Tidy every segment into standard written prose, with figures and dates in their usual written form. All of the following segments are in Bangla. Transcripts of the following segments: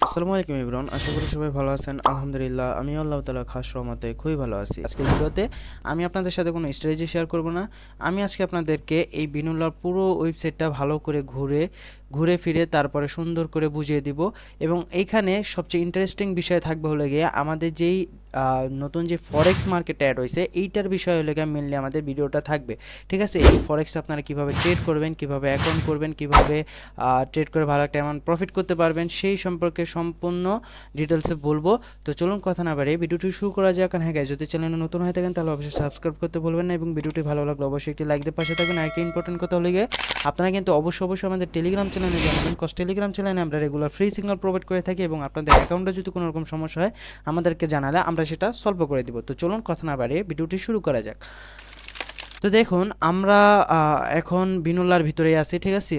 আসসালামু আলাইকুম এভরিওয়ান, আশা করি সবাই ভালো আছেন। আলহামদুলিল্লাহ আমি আল্লাহ তাআলা খাস রহমতে খুবই ভালো আছি। আজকের ভিডিওতে আমি আপনাদের সাথে কোনো স্ট্র্যাটেজি শেয়ার করব না। আমি আজকে আপনাদেরকে এই বিনুলার পুরো ওয়েবসাইটটা ভালো করে ঘুরে ঘুরে ফিরে তারপরে সুন্দর করে বুঝিয়ে দিব। এবং এইখানে সবচেয়ে ইন্টারেস্টিং বিষয় থাকবে হলো গিয়ে আমাদের যেই নতুন যে ফরেক্স মার্কেট অ্যাড হয়েছে এইটার বিষয় হলো গিয়ে মেনলি আমাদের ভিডিওটা থাকবে। ঠিক আছে, এই ফরেক্স আপনারা কীভাবে ট্রেড করবেন, কীভাবে অ্যাকাউন্ট করবেন, কীভাবে ট্রেড করে ভালো একটা অ্যামাউন্ট প্রফিট করতে পারবেন, সেই সম্পর্কে সম্পূর্ণ ডিটেলসে বলবো। তো চলুন কথা না বাড়িয়ে ভিডিওটি শুরু করা যাক। হ্যাঁ গাইস, যদি চ্যানেলে নতুন হয়ে থাকেন তাহলে অবশ্যই সাবস্ক্রাইব করতে ভুলবেন না এবং ভিডিওটি ভালো লাগলে অবশ্যই একটি লাইক দিয়ে পাশে থাকবেন। আরেকটি ইম্পর্টেন্ট কথা হলো গিয়ে আপনারা কিন্তু অবশ্যই আমাদের টেলিগ্রাম চ্যানেলে জানাবেন, কজ টেলিগ্রাম চ্যানেলে আমরা রেগুলার ফ্রি সিগন্যাল প্রোভাইড করে থাকি এবং আপনাদের অ্যাকাউন্টে যদি কোনো রকম সমস্যা হয় আমাদেরকে জানালে আমরা সেটা সলভ করে দিব। তো চলুন কথা না বাড়িয়ে ভিডিওটি শুরু করা যাক। তো দেখুন আমরা এখন বিনুলার ভিতরেই আছি। ঠিক আছে,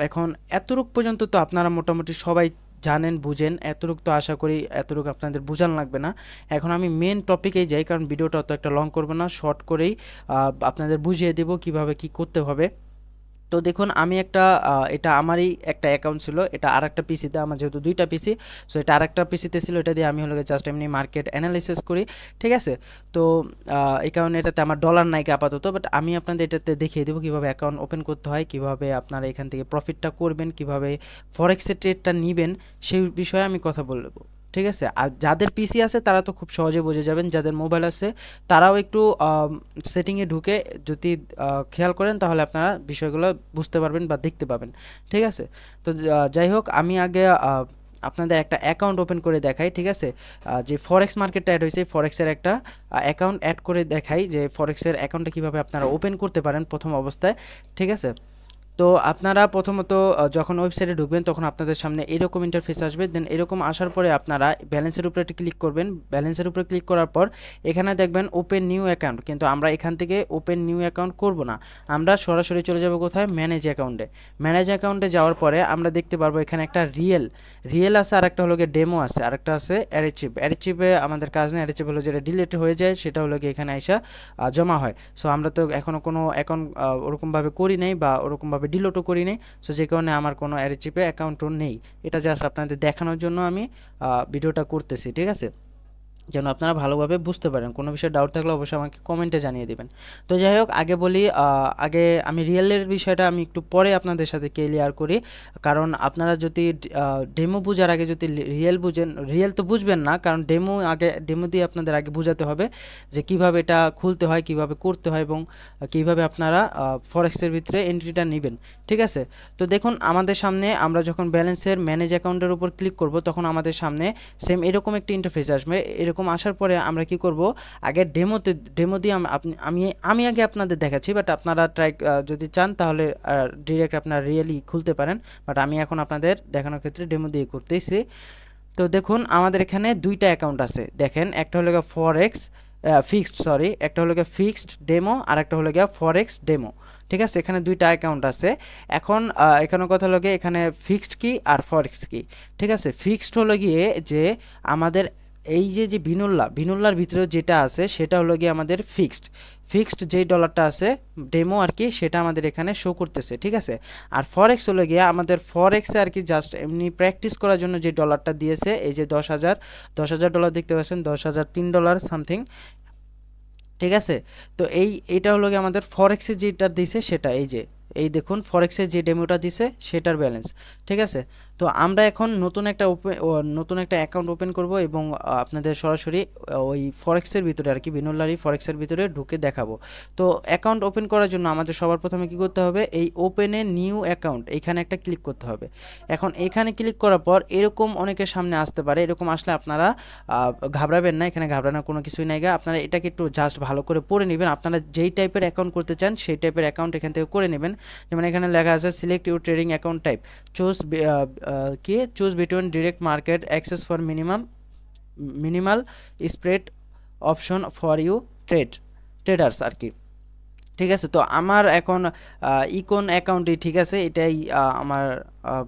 এখন এতটুক পর্যন্ত তো আপনারা মোটামুটি সবাই জানেন, বুঝেন। এতটুক তো আশা করি এতটুক আপনাদের বোঝান লাগবে না। এখন আমি মেন টপিকেই যাই, কারণ ভিডিওটা অত একটা লং করবো না, শর্ট করেই আপনাদের বুঝিয়ে দেব কিভাবে কি করতে হবে। তো দেখুন আমি একটা এটা আমারই একটা অ্যাকাউন্ট ছিল, এটা আর একটা পিসিতে, আমার যেহেতু দুইটা পিসি, সো এটা আর একটা পিসিতে ছিল, এটা দিয়ে আমি হলো জাস্ট এমনি মার্কেট অ্যানালিসিস করি। ঠিক আছে, তো এই কারণে এটাতে আমার ডলার নাই আপাতত, বাট আমি আপনাদের এটাতে দেখিয়ে দেবো কীভাবে অ্যাকাউন্ট ওপেন করতে হয়, কীভাবে আপনারা এখান থেকে প্রফিটটা করবেন, কীভাবে ফরেক্সের ট্রেডটা নেবেন, সেই বিষয়ে আমি কথা বলবো। ঠিক আছে, আর যাদের পিসি আছে তারা তো খুব সহজে বুঝে যাবেন, যাদের মোবাইল আছে তারাও একটু সেটিংয়ে ঢুকে যদি খেয়াল করেন তাহলে আপনারা বিষয়গুলো বুঝতে পারবেন বা দেখতে পাবেন। ঠিক আছে, তো যাই হোক আমি আগে আপনাদের একটা অ্যাকাউন্ট ওপেন করে দেখাই। ঠিক আছে, যে ফরেক্স মার্কেটটা অ্যাড হয়েছে ফরেক্সের একটা অ্যাকাউন্ট অ্যাড করে দেখাই যে ফরেক্সের অ্যাকাউন্টটা কীভাবে আপনারা ওপেন করতে পারেন প্রথম অবস্থায়। ঠিক আছে, তো আপনারা প্রথমত যখন ওয়েবসাইটে ঢুকবেন তখন আপনাদের সামনে এরকম ইন্টারফেস আসবে। দেন এরকম আসার পরে আপনারা ব্যালেন্সের উপরে ক্লিক করবেন। ব্যালেন্সের উপরে ক্লিক করার পর এখানে দেখবেন ওপেন নিউ অ্যাকাউন্ট, কিন্তু আমরা এখান থেকে ওপেন নিউ অ্যাকাউন্ট করব না, আমরা সরাসরি চলে যাব কোথায়, ম্যানেজ অ্যাকাউন্টে। ম্যানেজ অ্যাকাউন্টে যাওয়ার পরে আমরা দেখতে পারবো এখানে একটা রিয়েল আছে, আর একটা হলো গিয়ে ডেমো আছে, আর একটা আছে অ্যারেচিপে আমাদের কাজ নেই। অ্যারেচিপ হলো যেটা ডিলিট হয়ে যায়, সেটা হলো গিয়ে এখানে আইসা জমা হয়। সো আমরা তো এখনও কোনো অ্যাকাউন্ট ওরকমভাবে করি নাই বা ওরকমভাবে ডিলিটও করি নাই, সো যে কারণে আমার কোনো অ্যারেচিপে অ্যাকাউন্টও নেই। এটা জাস্ট আপনাদের দেখানোর জন্য আমি ভিডিওটা করতেছি। ঠিক আছে, যেন আপনারা ভালোভাবে বুঝতে পারেন। কোনো বিষয়ে ডাউট থাকলে অবশ্যই আমাকে কমেন্টে জানিয়ে দেবেন। তো যাই হোক আগে বলি, আগে আমি রিয়েলের বিষয়টা আমি একটু পরে আপনাদের সাথে ক্লিয়ার করি, কারণ আপনারা যদি ডেমো বোঝার আগে যদি রিয়েল বুঝেন, রিয়েল তো বুঝবেন না, কারণ ডেমো দিয়ে আপনাদের আগে বোঝাতে হবে যে কিভাবে এটা খুলতে হয়, কিভাবে করতে হয় এবং কিভাবে আপনারা ফরেক্সের ভিতরে এন্ট্রিটা নেবেন। ঠিক আছে, তো দেখুন আমাদের সামনে আমরা যখন ব্যালেন্সের ম্যানেজ অ্যাকাউন্টের উপর ক্লিক করব তখন আমাদের সামনে সেম এরকম একটি ইন্টারফেস আসবে। এরকম আসার পরে আমরা কি করব, আগে ডেমো দিয়ে আমি আগে আপনাদের দেখাচ্ছি, বাট আপনারা যদি চান তাহলে ডিরেক্ট আপনারা রিয়েলি খুলতে পারেন, বাট আমি এখন আপনাদের দেখানোর ক্ষেত্রে ডেমো দিয়ে করতেছি। তো দেখুন আমাদের এখানে দুইটা অ্যাকাউন্ট আছে, দেখেন একটা হলো ফরেক্স একটা হলো ফিক্সড ডেমো আর একটা হলো গিয়ে ফরেক্স ডেমো। ঠিক আছে, এখানে দুইটা অ্যাকাউন্ট আছে। এখন এখানে কথা হলো গিয়ে এখানে ফিক্সড কি আর ফরেক্স কি। ঠিক আছে, ফিক্সড হলো গিয়ে যে আমাদের এই যে ভিনুল্লার ভিতরে যেটা আছে সেটা হলো গিয়ে আমাদের ফিক্সড যেই ডলারটা আছে ডেমো আর কি, সেটা আমাদের এখানে শো করতেছে। ঠিক আছে, আর ফরেক্স হলো গিয়ে আমাদের ফরেক্সে আর কি জাস্ট এমনি প্র্যাকটিস করার জন্য যে ডলারটা দিয়েছে, এই যে 10,000 ডলার দেখতে পাচ্ছেন, 10,003 ডলার সামথিং। ঠিক আছে, তো এইটা হলো গিয়ে আমাদের ফরেক্সে যেটা দিছে সেটা, এই দেখুন ফরেক্সের যে ডেমোটা দিছে সেটার ব্যালেন্স। ঠিক আছে, তো আমরা এখন নতুন একটা অ্যাকাউন্ট ওপেন করব এবং আপনাদের সরাসরি ওই ফরেক্সের ভিতরে আর কি বিনুল্লারি ফরেক্সের ভিতরে ঢুকে দেখাবো। তো অ্যাকাউন্ট ওপেন করার জন্য আমাদের সবার প্রথমে কি করতে হবে, এই ওপেনে নিউ অ্যাকাউন্ট এইখানে একটা ক্লিক করতে হবে। এখন এখানে ক্লিক করার পর এরকম অনেকের সামনে আসতে পারে, এরকম আসলে আপনারা ঘাবড়াবেন না, এখানে ঘাবড়ানোর কোনো কিছুই নাই। আপনারা এটাকে একটু জাস্ট ভালো করে পড়ে নেবেন, আপনারা যেই টাইপের অ্যাকাউন্ট করতে চান সেই টাইপের অ্যাকাউন্ট এখান থেকে করে নেবেন। যেমন এখানে লেখা আছে select your trading account type, choose between direct market access for minimal spread option for you traders আর কি। ঠিক আছে, তো আমার এখন ইকন অ্যাকাউন্টই ঠিক আছে, এটাই আমার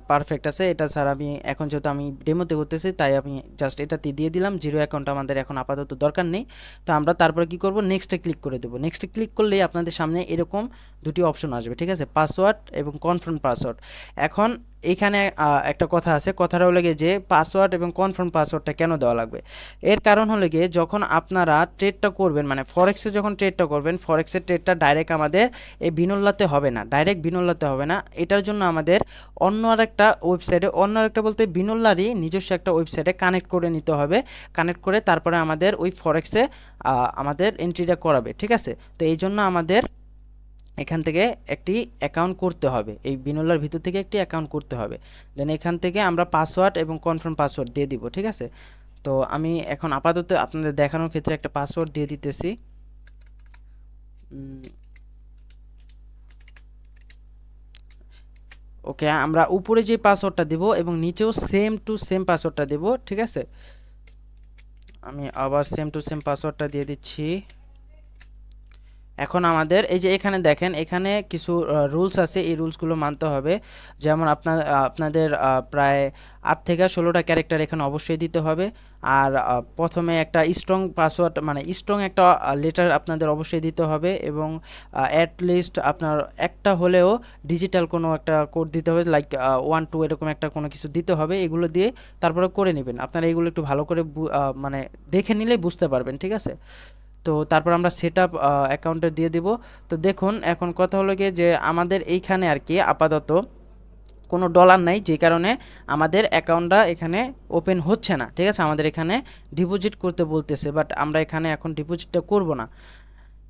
পারফেক্ট আছে। এটা স্যার আমি এখন যেহেতু আমি ডেমোতে করতেছি তাই আমি জাস্ট এটাতে দিয়ে দিলাম, জিরো অ্যাকাউন্ট আমাদের এখন আপাতত দরকার নেই। তো আমরা তারপরে কি করব, নেক্সটে ক্লিক করে দেবো। নেক্সটে ক্লিক করলেই আপনাদের সামনে এরকম দুটি অপশন আসবে, ঠিক আছে, পাসওয়ার্ড এবং কনফার্ম পাসওয়ার্ড। এখন এইখানে একটা কথা আছে, কথাটা হলো গিয়ে যে পাসওয়ার্ড এবং কনফার্ম পাসওয়ার্ডটা কেন দেওয়া লাগবে। এর কারণ হলো গিয়ে যখন আপনারা ট্রেডটা করবেন, মানে ফরেক্সে যখন ট্রেডটা করবেন, ফরেক্সের ট্রেডটা ডাইরেক্ট আমাদের এই বিনোল্লাতে হবে না, ডাইরেক্ট বিনোল্লাতে হবে না। এটার জন্য আমাদের অন্য আরেকটা ওয়েবসাইটে, অন্য আরেকটা বলতে বিনোল্লারই নিজস্ব একটা ওয়েবসাইটে কানেক্ট করে নিতে হবে। কানেক্ট করে তারপরে আমাদের ওই ফরেক্সে আমাদের এন্ট্রিটা করাবে, ঠিক আছে। তো এই জন্য আমাদের এখান থেকে একটি অ্যাকাউন্ট করতে হবে, এই বিনোলার ভিতর থেকে একটি অ্যাকাউন্ট করতে হবে। দেন এখান থেকে আমরা পাসওয়ার্ড এবং কনফার্ম পাসওয়ার্ড দিয়ে দিব, ঠিক আছে। তো আমি এখন আপাতত আপনাদের দেখানোর ক্ষেত্রে একটা পাসওয়ার্ড দিয়ে দিতেছি। ওকে, আমরা উপরে যে পাসওয়ার্ডটা দেব এবং নিচেও সেম টু সেম পাসওয়ার্ডটা দেব, ঠিক আছে। আমি আবার সেম টু সেম পাসওয়ার্ডটা দিয়ে দিচ্ছি। এখন আমাদের এই যে এখানে দেখেন, এখানে কিছু রুলস আছে, এই রুলসগুলো মানতে হবে। যেমন আপনাদের প্রায় 8 থেকে 16টা ক্যারেক্টার এখানে অবশ্যই দিতে হবে। আর প্রথমে একটা স্ট্রং পাসওয়ার্ড, মানে স্ট্রং একটা লেটার আপনাদের অবশ্যই দিতে হবে, এবং অ্যাট লিস্ট আপনার একটা হলেও ডিজিটাল কোনো একটা কোড দিতে হবে, লাইক 1 2 এরকম একটা কোনো কিছু দিতে হবে। এগুলো দিয়ে তারপরে করে নেবেন। আপনারা এগুলো একটু ভালো করে মানে দেখে নিলেই বুঝতে পারবেন, ঠিক আছে। তো তারপর আমরা সেট আপ অ্যাকাউন্টে দিয়ে দিব। তো দেখুন এখন কথা হলো গিয়ে যে আমাদের এইখানে আর কি আপাতত কোনো ডলার নাই, যে কারণে আমাদের অ্যাকাউন্টটা এখানে ওপেন হচ্ছে না, ঠিক আছে। আমাদের এখানে ডিপোজিট করতে বলতেছে, বাট আমরা এখানে এখন ডিপোজিটটা করব না,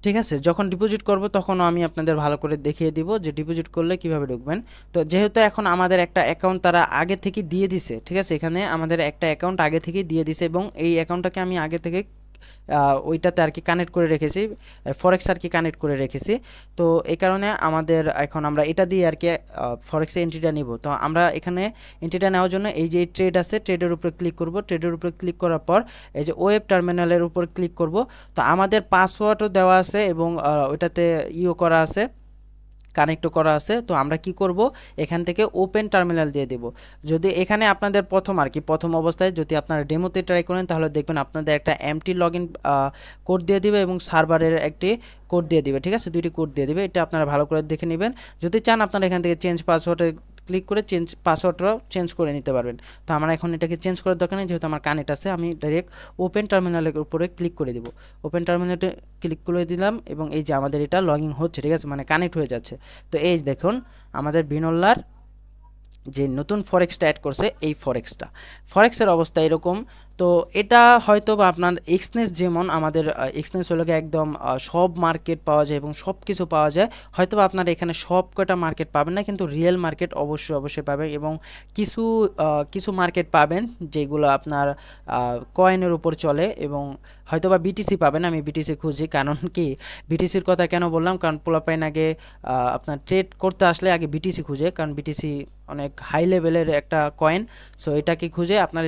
ঠিক আছে। যখন ডিপোজিট করব তখনও আমি আপনাদের ভালো করে দেখিয়ে দিব যে ডিপোজিট করলে কিভাবে ঢুকবেন। তো যেহেতু এখন আমাদের একটা অ্যাকাউন্ট তারা আগে থেকে দিয়ে দিছে, ঠিক আছে, এখানে আমাদের একটা অ্যাকাউন্ট আগে থেকেই দিয়ে দিছে, এবং এই অ্যাকাউন্টটাকে আমি আগে থেকে ওইটাতে আর কি কানেক্ট করে রেখেছি, ফরেক্স আর কি কানেক্ট করে রেখেছি। তো এই কারণে আমাদের এখন আমরা এটা দিয়ে আর কি ফরেক্সে এন্ট্রিটা নিব। তো আমরা এখানে এন্ট্রিটা নেওয়ার জন্য এই যে ট্রেড আছে, ট্রেডের উপরে ক্লিক করব। ট্রেডের উপরে ক্লিক করার পর এই যে ওয়েব টার্মিনালের উপর ক্লিক করব। তো আমাদের পাসওয়ার্ডও দেওয়া আছে এবং ওইটাতে করা আছে, কানেক্টও করা আছে। তো আমরা কি করব, এখান থেকে ওপেন টার্মিনাল দিয়ে দেব। যদি এখানে আপনাদের প্রথম আর কি প্রথম অবস্থায় যদি আপনারা ডেমোতে ট্রাই করেন তাহলে দেখবেন আপনাদের একটা এমটি লগইন কোড দিয়ে দিবে এবং সার্ভারের একটি কোড দিয়ে দিবে, ঠিক আছে, দুইটি কোড দিয়ে দিবে। এটা আপনারা ভালো করে দেখে নেবেন। যদি চান আপনারা এখান থেকে চেঞ্জ পাসওয়ার্ডে ক্লিক করে চেঞ্জ পাসওয়ার্ডটাও চেঞ্জ করে নিতে পারবেন। তো আমার এখন এটাকে চেঞ্জ করার দরকার নেই, যেহেতু আমার কানেক্ট আছে। আমি ডাইরেক্ট ওপেন টার্মিনালের উপরে ক্লিক করে দিব। ওপেন টার্মিনালে ক্লিক করে দিলাম এবং এই যে আমাদের এটা লগইন হচ্ছে, ঠিক আছে, মানে কানেক্ট হয়ে যাচ্ছে। তো এই দেখুন আমাদের বিনোল্লার যে নতুন ফরেক্সটা অ্যাড করছে, এই ফরেক্সের অবস্থা এরকম। তো এটা হয়তো বা আপনার এক্সচেঞ্জ, যেমন আমাদের এক্সচেঞ্জ হলো একদম সব মার্কেট পাওয়া যায় এবং সব কিছু পাওয়া যায়, হয়তো বা আপনার এখানে সব কটা মার্কেট পাবেন না, কিন্তু রিয়েল মার্কেট অবশ্যই পাবেন, এবং কিছু কিছু মার্কেট পাবেন যেগুলো আপনার কয়েনের উপর চলে, এবং হয়তো বা বিটিসি পাবেন। আমি বিটিসি খুঁজি, কারণ কি বিটিসির কথা কেন বললাম, কারণ পোলাপাইন আগে আপনার ট্রেড করতে আসলে আগে বিটিসি খুঁজে, কারণ বিটিসি অনেক হাই লেভেলের একটা কয়েন। সো এটাকে খুঁজে আপনার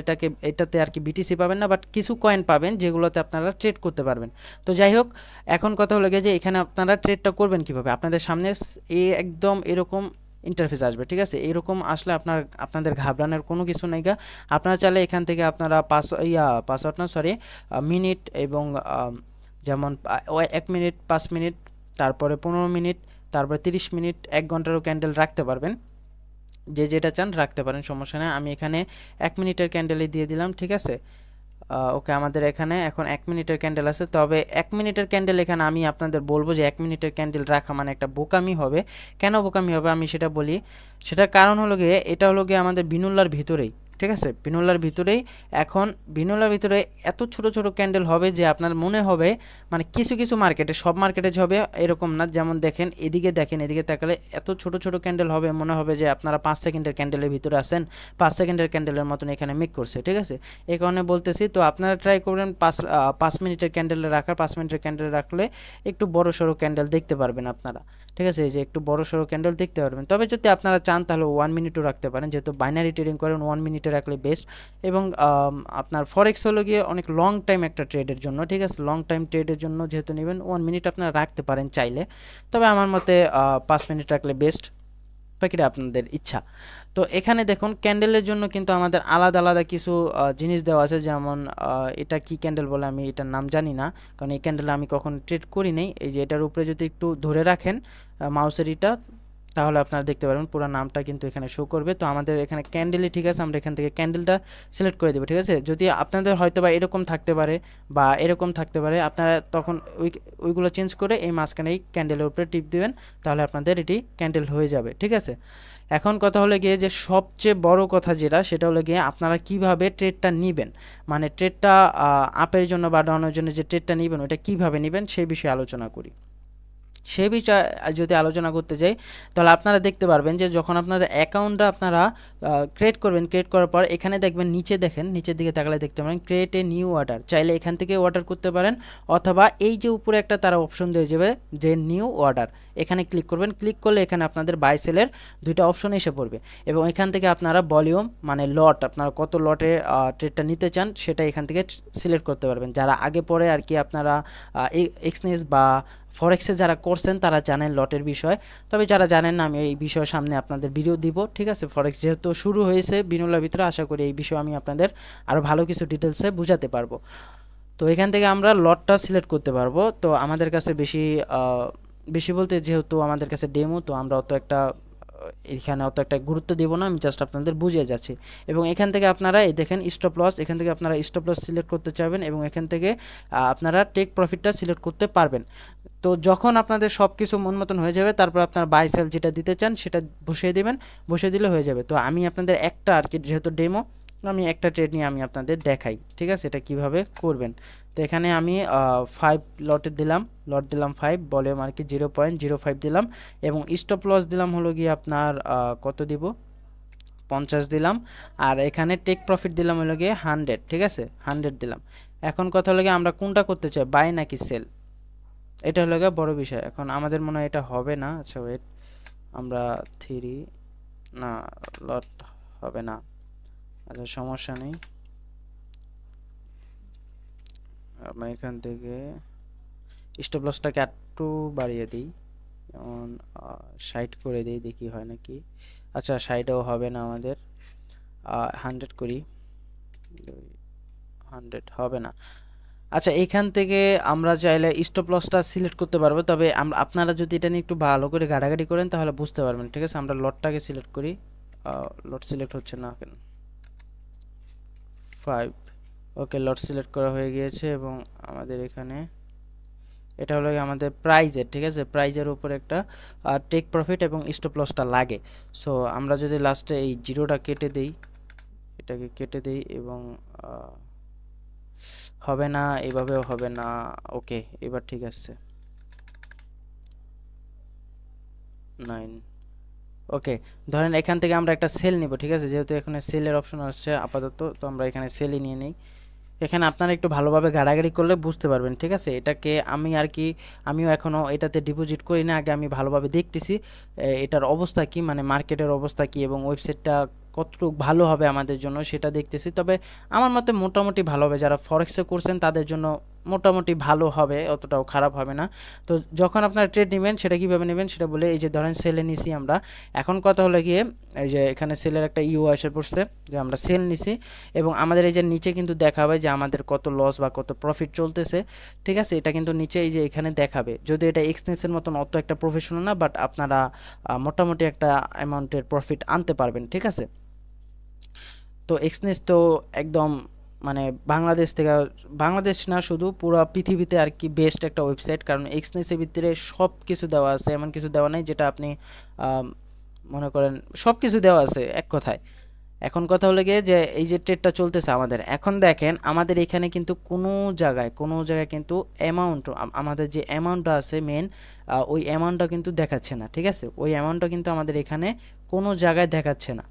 এটাতে আর কি বিটিসি পাবেন না, বাট কিছু কয়েন পাবেন যেগুলোতে আপনারা ট্রেড করতে পারবেন। তো যাই হোক, এখন কথা হলো গিয়ে যে এখানে আপনারা ট্রেডটা করবেন কিভাবে। আপনাদের সামনে একদম এরকম ইন্টারফেস আসবে, ঠিক আছে। এরকম আসলে আপনাদের ঘাবড়ানোর কোনো কিছু নেই গা। আপনারা চাইলে এখান থেকে আপনারা পাসওয়ার্ড না, সরি, মিনিট, এবং যেমন 1 মিনিট, 5 মিনিট, তারপরে 15 মিনিট, তারপরে 30 মিনিট, 1 ঘন্টারও ক্যান্ডেল রাখতে পারবেন। যে যেটা চান রাখতে পারেন, সমস্যা নেই। আমি এখানে 1 মিনিটের ক্যান্ডেলই দিয়ে দিলাম, ঠিক আছে। ওকে, আমাদের এখানে এখন 1 মিনিটের ক্যান্ডেল আছে। তবে 1 মিনিটের ক্যান্ডেল এখানে আমি আপনাদের বলবো যে 1 মিনিটের ক্যান্ডেল রাখা মানে একটা বোকামি হবে। কেন বোকামি হবে আমি সেটা বলি। সেটার কারণ হলো গিয়ে, এটা হলো গিয়ে আমাদের বিনোল্লার ভিতরেই, ঠিক আছে, বিনোল্লার ভিতরেই। এখন বিনোল্লার ভিতরে এত ছোট ছোট ক্যান্ডেল হবে যে আপনার মনে হবে, মানে কিছু কিছু মার্কেটে, সব মার্কেটে হবে এরকম না। যেমন দেখেন, এদিকে তাকালে এত ছোট ছোট ক্যান্ডেল হবে, মনে হবে যে আপনারা 5 সেকেন্ডের ক্যান্ডেলের ভিতরে আছেন, 5 সেকেন্ডের ক্যান্ডেলের মতন এখানে মেক করছে, ঠিক আছে। এই কারণে বলতেছি। তো আপনারা ট্রাই করবেন 5 মিনিটের ক্যান্ডেলে রাখার। 5 মিনিটের ক্যান্ডেল রাখলে একটু বড় সড়ো ক্যান্ডেল দেখতে পারবেন আপনারা, ঠিক আছে, এই যে একটু বড় সড়ো ক্যান্ডেল দেখতে পারবেন। তবে যদি আপনারা চান তাহলে 1 মিনিটও রাখতে পারেন, যেহেতু বাইনারি ট্রেডিং করেন 1 মিনিটে রাখলে বেস্ট। এবং আপনার ফরেক্স হলো গিয়ে অনেক লং টাইম একটা ট্রেডের জন্য, ঠিক আছে, লং টাইম ট্রেডের জন্য যেহেতু নেবেন 1 মিনিট আপনারা রাখতে পারেন চাইলে, তবে আমার মতে 5 মিনিট রাখলে বেস্ট। বাকিটা আপনাদের ইচ্ছা। তো এখানে দেখুন ক্যান্ডেলের জন্য কিন্তু আমাদের আলাদা আলাদা কিছু জিনিস দেওয়া আছে, যেমন এটা কি ক্যান্ডেল বলে আমি এটার নাম জানি না, কারণ এই ক্যান্ডেল আমি কখনো ট্রেড করি নাই। এই যে এটার উপরে যদি একটু ধরে রাখেন মাউসের এটা, তাহলে আপনারা দেখতে পারবেন পুরো নামটা কিন্তু এখানে শো করবে। তো আমাদের এখানে ক্যান্ডেলই ঠিক আছে, আমরা এখান থেকে ক্যান্ডেলটা সিলেক্ট করে দেবো, ঠিক আছে। যদি আপনাদের হয়তো বা এরকম থাকতে পারে বা এরকম থাকতে পারে, আপনারা তখন ওইগুলো চেঞ্জ করে এই মাঝখানে এই ক্যান্ডেলের উপরে টিপ দিবেন, তাহলে আপনাদের এটি ক্যান্ডেল হয়ে যাবে, ঠিক আছে। এখন কথা হলো গিয়ে যে সবচেয়ে বড় কথা যেটা, সেটা হলো গিয়ে আপনারা কিভাবে ট্রেডটা নেবেন, মানে ট্রেডটা আপের জন্য বা ডাউনের জন্য যে ট্রেডটা নেবেন ওটা কিভাবে নেবেন সেই বিষয়ে আলোচনা করি। সেই বিষয়ে যদি আলোচনা করতে যাই, তাহলে আপনারা দেখতে পারবেন যে যখন আপনাদের অ্যাকাউন্টটা আপনারা ক্রিয়েট করবেন, ক্রিয়েট করার পর এখানে দেখবেন নিচে, দেখেন নিচের দিকে তাকালে দেখতে পারেন ক্রিয়েট এ নিউ অর্ডার, চাইলে এখান থেকে অর্ডার করতে পারেন, অথবা এই যে উপরে একটা তারা অপশন দিয়ে যাবে যে নিউ অর্ডার, এখানে ক্লিক করবেন। ক্লিক করলে এখানে আপনাদের বাই সেলের দুইটা অপশন এসে পড়বে, এবং এখান থেকে আপনারা ভলিউম মানে লট, আপনারা কত লটে ট্রেডটা নিতে চান সেটা এখান থেকে সিলেক্ট করতে পারবেন। যারা আগে পরে আর কি আপনারা এক্সনেস বা ফরেক্সে যারা করছেন তারা জানেন লটের বিষয়, তবে যারা জানেন না আমি এই বিষয়ে সামনে আপনাদের ভিডিও দিব, ঠিক আছে। ফরেক্স যেহেতু শুরু হয়েছে বিনুলার ভিতরে, আশা করি এই বিষয়ে আমি আপনাদের আরও ভালো কিছু ডিটেলসে বুঝাতে পারবো। তো এখান থেকে আমরা লটটা সিলেক্ট করতে পারবো। তো আমাদের কাছে বেশি বলতে যেহেতু আমাদের কাছে ডেমো, তো আমরা এখানে অত একটা গুরুত্ব দিব না, আমি জাস্ট আপনাদের বুঝিয়ে যাচ্ছি। এবং এখান থেকে আপনারা এই দেখেন স্টপ লস, এখান থেকে আপনারা স্টপ লস সিলেক্ট করতে চাইবেন, এবং এখান থেকে আপনারা টেক প্রফিটটা সিলেক্ট করতে পারবেন। তো যখন আপনাদের সব কিছু মন মতন হয়ে যাবে, তারপর আপনার বাই সেল যেটা দিতে চান সেটা বসিয়ে দিবেন, বসিয়ে দিলে হয়ে যাবে। তো আমি আপনাদের একটা আর কি, যেহেতু ডেমো, আমি একটা ট্রেড নিয়ে আমি আপনাদের দেখাই, ঠিক আছে, এটা কিভাবে করবেন। তো এখানে আমি 5 লট দিলাম 5, ভলিউম আর কি 0.05 দিলাম, এবং স্টপ লস দিলাম হলো গিয়ে আপনার কত দিব, 50 দিলাম, আর এখানে টেক প্রফিট দিলাম হলো গিয়ে 100, ঠিক আছে, 100 দিলাম। এখন কথা হলো গিয়ে আমরা কোনটা করতে চাই, বাই নাকি সেল, এটা হলো গিয়ে বড় বিষয়। এখন আমাদের মনে হয় এটা হবে না, আচ্ছা ওয়েট, আমরা 3 না লট হবে না, আচ্ছা সমস্যা নেই, আমরা এখান থেকে স্টপ লসটাকে একটু বাড়িয়ে দিই, যেমন 60 করে দিই, দেখি হয় নাকি। আচ্ছা 60ও হবে না, আমাদের 100 করি, 100 হবে না। আচ্ছা এখান থেকে আমরা চাইলে স্টপ লসটা সিলেক্ট করতে পারবো, তবে আপনারা যদি এটা নিয়ে একটু ভালো করে ঘাটাঘাটি করেন তাহলে বুঝতে পারবেন, ঠিক আছে। আমরা লটটাকে সিলেক্ট করি, লট সিলেক্ট হচ্ছে না কেন, 5, ওকে, লট সিলেক্ট করা হয়ে গিয়েছে। এবং আমাদের এখানে এটা হলো আমাদের প্রাইজের, ঠিক আছে, প্রাইজের উপর একটা টেক প্রফিট এবং স্টপ লসটা লাগে। সো আমরা যদি লাস্টে এই জিরোটা কেটে দেই, এটাকে কেটে দেই, এবং হবে না, এভাবেও হবে না, ওকে এবার ঠিক আছে, 9, ওকে। ধরেন এখান থেকে আমরা একটা সেল নিব, ঠিক আছে, যেহেতু এখানে সেলের অপশন আসছে আপাতত, তো আমরা এখানে সেলই নিয়ে নিই। এখানে আপনারা একটু ভালোভাবে গাড়াগাড়ি করলে বুঝতে পারবেন, ঠিক আছে। এটাকে আমি আর কি, আমিও এখনও এটাতে ডিপোজিট করি না, আগে আমি ভালোভাবে দেখতেছি এটার অবস্থা কি, মানে মার্কেটের অবস্থা কি, এবং ওয়েবসাইটটা কতটুকু ভালো হবে আমাদের জন্য সেটা দেখতেছি। তবে আমার মতে মোটামুটি ভালো হবে, যারা ফরেক্সে করছেন তাদের জন্য মোটামুটি ভালো হবে, অতটাও খারাপ হবে না। তো যখন আপনারা ট্রেড নেবেন সেটা কীভাবে নেবেন সেটা বলে, এই যে ধরেন সেলে নিছি আমরা, এখন কথা হলো গিয়ে এই যে এখানে সেলের একটা ইউ এসে পড়ছে যে আমরা সেল নিছি, এবং আমাদের এই যে নিচে কিন্তু দেখাবে যে আমাদের কত লস বা কত প্রফিট চলতেছে, ঠিক আছে। এটা কিন্তু নিচে এই যে এখানে দেখাবে, যদি এটা এক্সনেসের মতন অত একটা প্রফেশনাল না, বাট আপনারা মোটামুটি একটা অ্যামাউন্টের প্রফিট আনতে পারবেন, ঠিক আছে। তো এক্সনেস তো একদম মানে বাংলাদেশ না, শুধু পুরো পৃথিবীতে আর কি বেস্ট একটা ওয়েবসাইট, কারণ এক্সনেসের ভিতরে সব কিছু দেওয়া আছে, এমন কিছু দেওয়া নাই যেটা আপনি মনে করেন, সব কিছু দেওয়া আছে এক কথায়। এখন কথা হলো গিয়ে যে এই যে ট্রেডটা চলতেছে আমাদের, এখন দেখেন আমাদের এখানে কিন্তু কোনো জায়গায় কিন্তু অ্যামাউন্ট, আমাদের যে অ্যামাউন্টটা আছে মেন, ওই অ্যামাউন্টটা কিন্তু দেখাচ্ছে না, ঠিক আছে। ওই অ্যামাউন্টটা কিন্তু আমাদের এখানে কোনো জায়গায় দেখাচ্ছে না।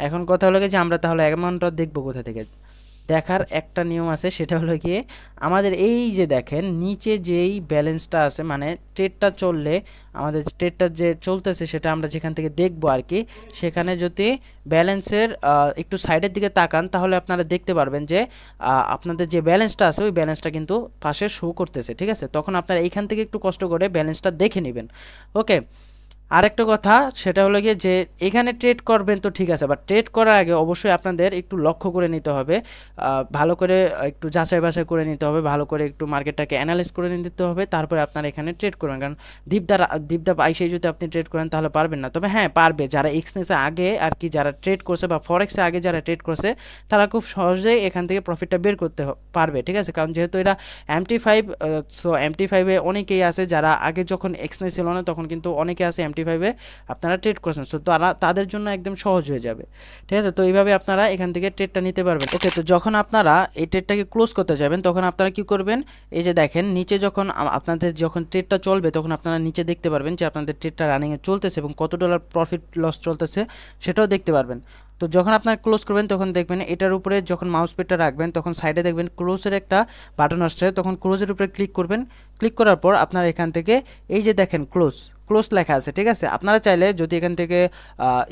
এখন কথা হলো গিয়ে যে আমরা তাহলে অ্যামাউন্টটা দেখবো কোথা থেকে, দেখার একটা নিয়ম আছে, সেটা হলো গিয়ে আমাদের এই যে দেখেন নিচে যেই ব্যালেন্সটা আছে, মানে ট্রেডটা চললে আমাদের ট্রেডটা যে চলতেছে সেটা আমরা যেখান থেকে দেখবো আর কি, সেখানে যদি ব্যালেন্সের একটু সাইডের দিকে তাকান তাহলে আপনারা দেখতে পারবেন যে আপনাদের যে ব্যালেন্সটা আছে ওই ব্যালেন্সটা কিন্তু পাশে শো করতেছে, ঠিক আছে। তখন আপনারা এইখান থেকে একটু কষ্ট করে ব্যালেন্সটা দেখে নেবেন, ওকে। আরেকটা কথা সেটা হলো গিয়ে যে এখানে ট্রেড করবেন তো ঠিক আছে, বাট ট্রেড করার আগে অবশ্যই আপনাদের একটু লক্ষ্য করে নিতে হবে, ভালো করে একটু যাচাই বাছাই করে নিতে হবে, ভালো করে একটু মার্কেটটাকে অ্যানালাইজ করে নিতে হবে, তারপরে আপনারা এখানে ট্রেড করবেন। কারণ দীপদার আইসে যদি আপনি ট্রেড করেন তাহলে পারবেন না। তবে হ্যাঁ পারবে, যারা এক্সনেসে আগে আর কি যারা ট্রেড করছে বা ফরেক্সে আগে যারা ট্রেড করছে তারা খুব সহজেই এখান থেকে প্রফিটটা বের করতে পারবে, ঠিক আছে। কারণ যেহেতু এটা MT5, সো MT5-এ অনেকেই আছে যারা আগে যখন এক্সনেস ছিল না তখন কিন্তু অনেকে আছে MT5-এ আপনারা ট্রেড করছেন, সো তাদের জন্য একদম সহজ হয়ে যাবে, ঠিক আছে। তো এইভাবে আপনারা এখান থেকে ট্রেডটা নিতে পারবেন। ওকে, তো যখন আপনারা এই ট্রেডটাকে ক্লোজ করতে যাবেন তখন আপনারা কি করবেন, এই যে দেখেন নিচে যখন আপনাদের যখন ট্রেডটা চলবে তখন আপনারা নিচে দেখতে পারবেন যে আপনাদের ট্রেডটা রানিংয়ে চলতেছে এবং কত ডলার প্রফিট লস চলতেছে সেটাও দেখতে পারবেন। তো যখন আপনারা ক্লোজ করবেন তখন দেখবেন এটার উপরে যখন মাউস পেডটা রাখবেন তখন সাইডে দেখবেন ক্লোজের একটা বাটন আসছে, তখন ক্লোজের উপরে ক্লিক করবেন। ক্লিক করার পর আপনারা এখান থেকে এই যে দেখেন ক্লোজ লেখা আছে, ঠিক আছে। আপনারা চাইলে যদি এখান থেকে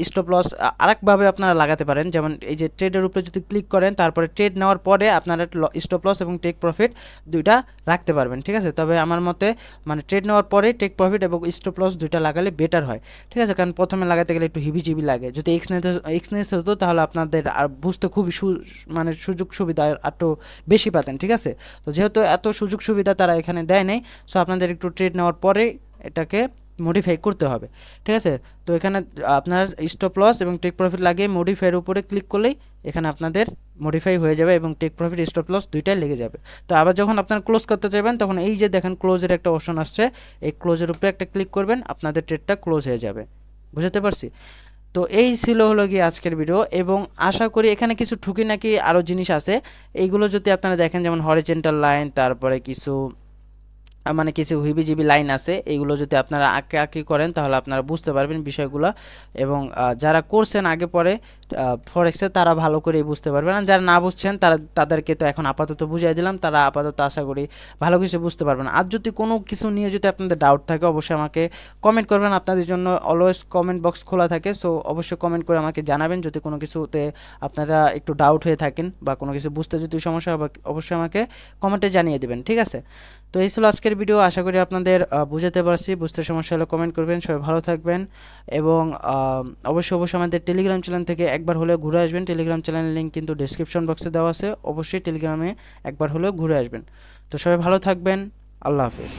স্টপ লস আরেকভাবে আপনারা লাগাতে পারেন, যেমন এই যে ট্রেডের উপরে যদি ক্লিক করেন তারপরে ট্রেড নেওয়ার পরে আপনারা স্টপ লস এবং টেক প্রফিট দুইটা রাখতে পারবেন, ঠিক আছে। তবে আমার মতে মানে ট্রেড নেওয়ার পরে টেক প্রফিট এবং স্টপ লস দুইটা লাগালে বেটার হয়, ঠিক আছে। কারণ প্রথমে লাগাতে গেলে একটু হিবিজিবি লাগে। যদি এক্সনেস হতো তাহলে আপনাদের আর বুঝতে খুবই মানে সুযোগ সুবিধা একটু বেশি পাতেন, ঠিক আছে। তো যেহেতু এত সুযোগ সুবিধা তারা এখানে দেয় নাই, সো আপনাদের একটু ট্রেড নেওয়ার পরে এটাকে মডিফাই করতে হবে, ঠিক আছে। তো এখানে আপনার স্টপ লস এবং টেক প্রফিট লাগিয়ে মডিফাইয়ের উপরে ক্লিক করলেই এখানে আপনাদের মডিফাই হয়ে যাবে এবং টেক প্রফিট স্টপ লস দুইটাই লেগে যাবে। তো আবার যখন আপনার ক্লোজ করতে চাইবেন তখন এই যে দেখেন ক্লোজের একটা অপশন আসছে, এই ক্লোজের উপরে একটা ক্লিক করবেন, আপনাদের ট্রেডটা ক্লোজ হয়ে যাবে। বুঝতে পারছি। তো এই ছিল হলো গিয়ে আজকের ভিডিও, এবং আশা করি এখানে কিছু ঠুকি নাকি আরও জিনিস আছে, এইগুলো যদি আপনারা দেখেন যেমন হরিজেন্টাল লাইন, তারপরে কিছু মানে কিছু হিবিজিবি লাইন আছে, এইগুলো যদি আপনারা আঁকি করেন তাহলে আপনারা বুঝতে পারবেন বিষয়গুলো, এবং যারা করছেন আগে পরে ফরেক্সে তারা ভালো করে বুঝতে পারবেন। আর যারা না বুঝছেন তাদেরকে তো এখন আপাতত বুঝিয়ে দিলাম, তারা আপাতত আশা করি ভালো কিছু বুঝতে পারবেন। আর যদি কোনো কিছু নিয়ে যদি আপনাদের ডাউট থাকে অবশ্যই আমাকে কমেন্ট করবেন, আপনাদের জন্য অলওয়েজ কমেন্ট বক্স খোলা থাকে, সো অবশ্যই কমেন্ট করে আমাকে জানাবেন যদি কোনো কিছুতে আপনারা একটু ডাউট হয়ে থাকেন বা কোনো কিছু বুঝতে যদি সমস্যা হয় অবশ্যই আমাকে কমেন্টে জানিয়ে দেবেন, ঠিক আছে। তো এই ছিল আজকের ভিডিও, আশা করি আপনাদের বুঝাতে পারছি। বুঝতে সমস্যা হলে কমেন্ট করবেন। সবাই ভালো থাকবেন, এবং অবশ্যই আমাদের টেলিগ্রাম চ্যানেল থেকে একবার হলেও ঘুরে আসবেন। টেলিগ্রাম চ্যানেলের লিঙ্ক কিন্তু ডেসক্রিপশন বক্সে দেওয়া আছে, অবশ্যই টেলিগ্রামে একবার হলেও ঘুরে আসবেন। তো সবাই ভালো থাকবেন, আল্লাহ হাফেজ।